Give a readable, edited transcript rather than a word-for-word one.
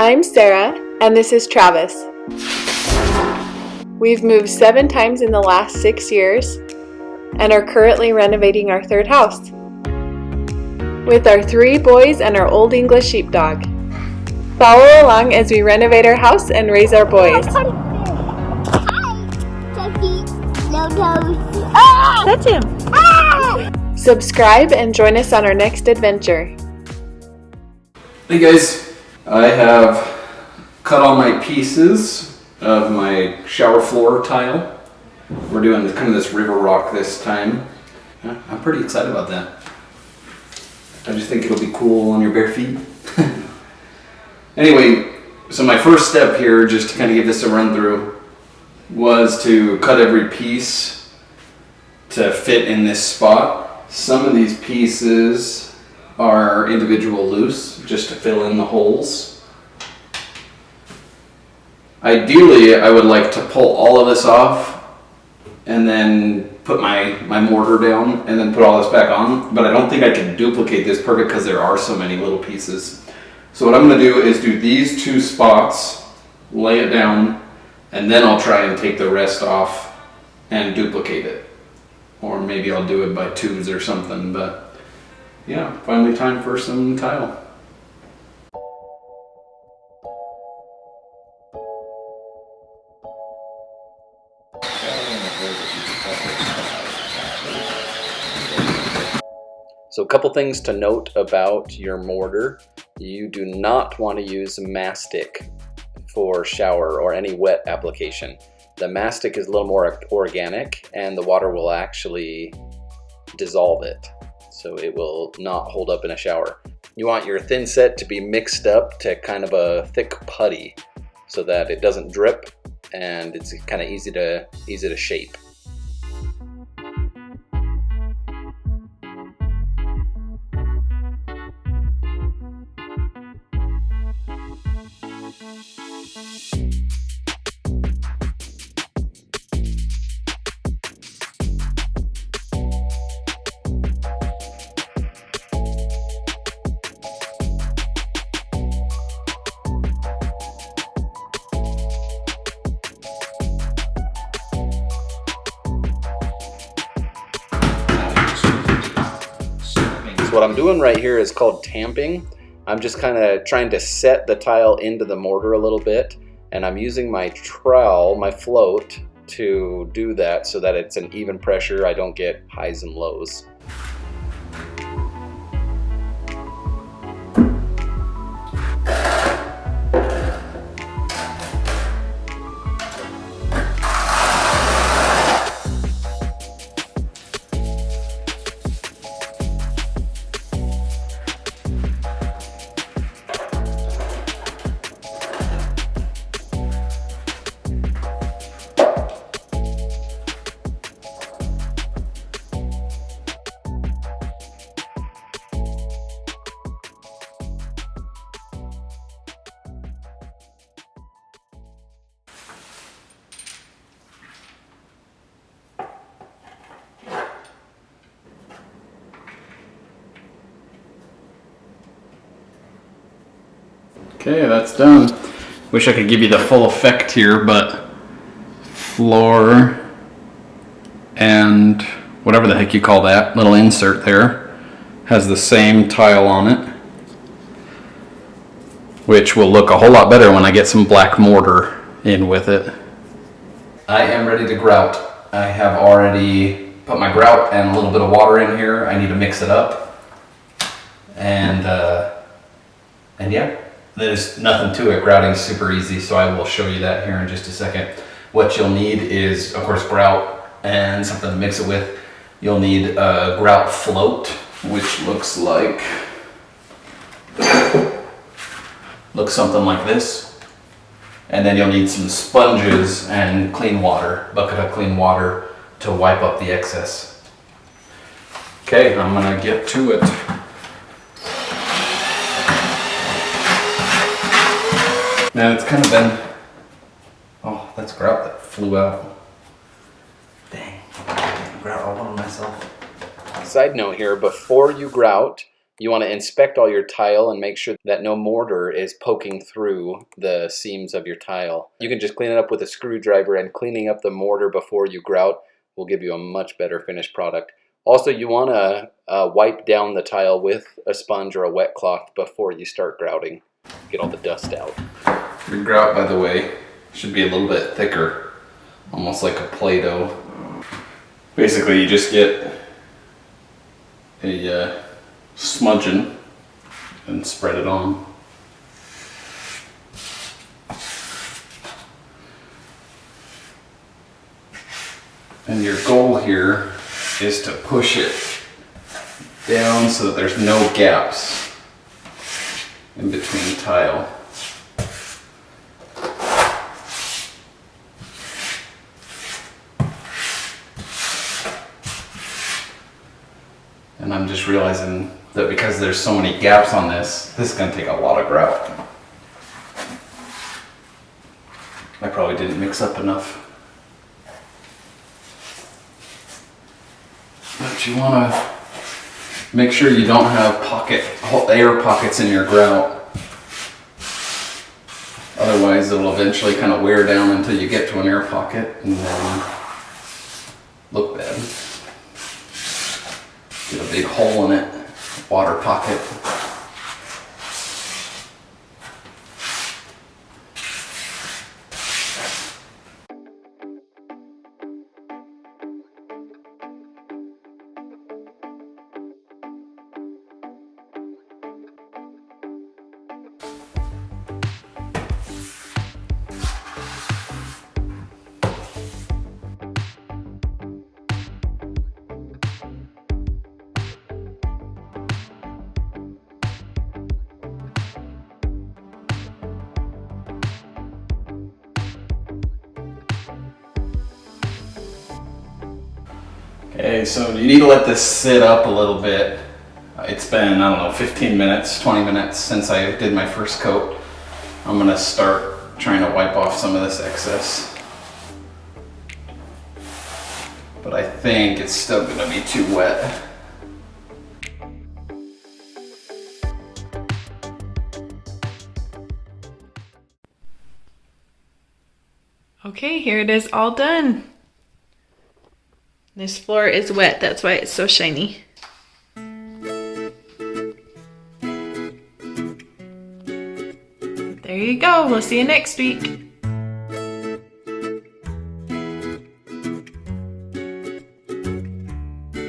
I'm Sarah, and this is Travis. We've moved 7 times in the last 6 years and are currently renovating our 3rd house with our 3 boys and our Old English sheepdog. Follow along as we renovate our house and raise our boys. Touch him! Subscribe and join us on our next adventure. Hey guys, I have cut all my pieces of my shower floor tile. We're doing kind of this river rock this time. I'm pretty excited about that. I just think it'll be cool on your bare feet. Anyway, so my first step here, just to kind of give this a run through, was to cut every piece to fit in this spot. Some of these pieces are individual loose, just to fill in the holes. Ideally, I would like to pull all of this off and then put my mortar down and then put all this back on, but I don't think I can duplicate this perfect because there are so many little pieces. So what I'm going to do is do these 2 spots, lay it down, and then I'll try and take the rest off and duplicate it. Or maybe I'll do it by 2s or something, but yeah, finally time for some tile. So a couple things to note about your mortar. You do not want to use mastic for shower or any wet application. The mastic is a little more organic and the water will actually dissolve it. So it will not hold up in a shower. You want your thin set to be mixed up to kind of a thick putty so that it doesn't drip and it's kind of easy to shape. What I'm doing right here is called tamping. I'm just kind of trying to set the tile into the mortar a little bit, and I'm using my trowel, my float, to do that so that it's an even pressure. I don't get highs and lows. Okay, that's done. Wish I could give you the full effect here, but floor and whatever the heck you call that little insert there has the same tile on it, which will look a whole lot better when I get some black mortar in with it. I am ready to grout. I have already put my grout and a little bit of water in here. I need to mix it up, and yeah. There's nothing to it. Grouting is super easy, so I will show you that here in just a second. What you'll need is, of course, grout and something to mix it with. You'll need a grout float, which looks something like this. And then you'll need some sponges and clean water, bucket of clean water to wipe up the excess. Okay, I'm gonna get to it. Now it's kind of been, oh, that's grout that flew out. Dang, grout all over myself. Side note here, before you grout, You want to inspect all your tile and make sure that no mortar is poking through the seams of your tile. You can just clean it up with a screwdriver, and cleaning up the mortar before you grout will give you a much better finished product. Also, you want to wipe down the tile with a sponge or a wet cloth before you start grouting. Get all the dust out. Your grout, by the way, should be a little bit thicker, almost like a Play-Doh. Basically, you just get a smudgeon and spread it on. And your goal here is to push it down so that there's no gaps in between tile. And I'm just realizing that because there's so many gaps on this is going to take a lot of grout. I probably didn't mix up enough. But you want to make sure you don't have air pockets in your grout. Otherwise it'll eventually kind of wear down until you get to an air pocket and then look bad. Get a big hole in it, water pocket. Okay, so you need to let this sit up a little bit. It's been, I don't know, 15 minutes, 20 minutes since I did my first coat. I'm gonna start trying to wipe off some of this excess. But I think it's still gonna be too wet. Okay, here it is all done. This floor is wet, that's why it's so shiny. There you go, we'll see you next week.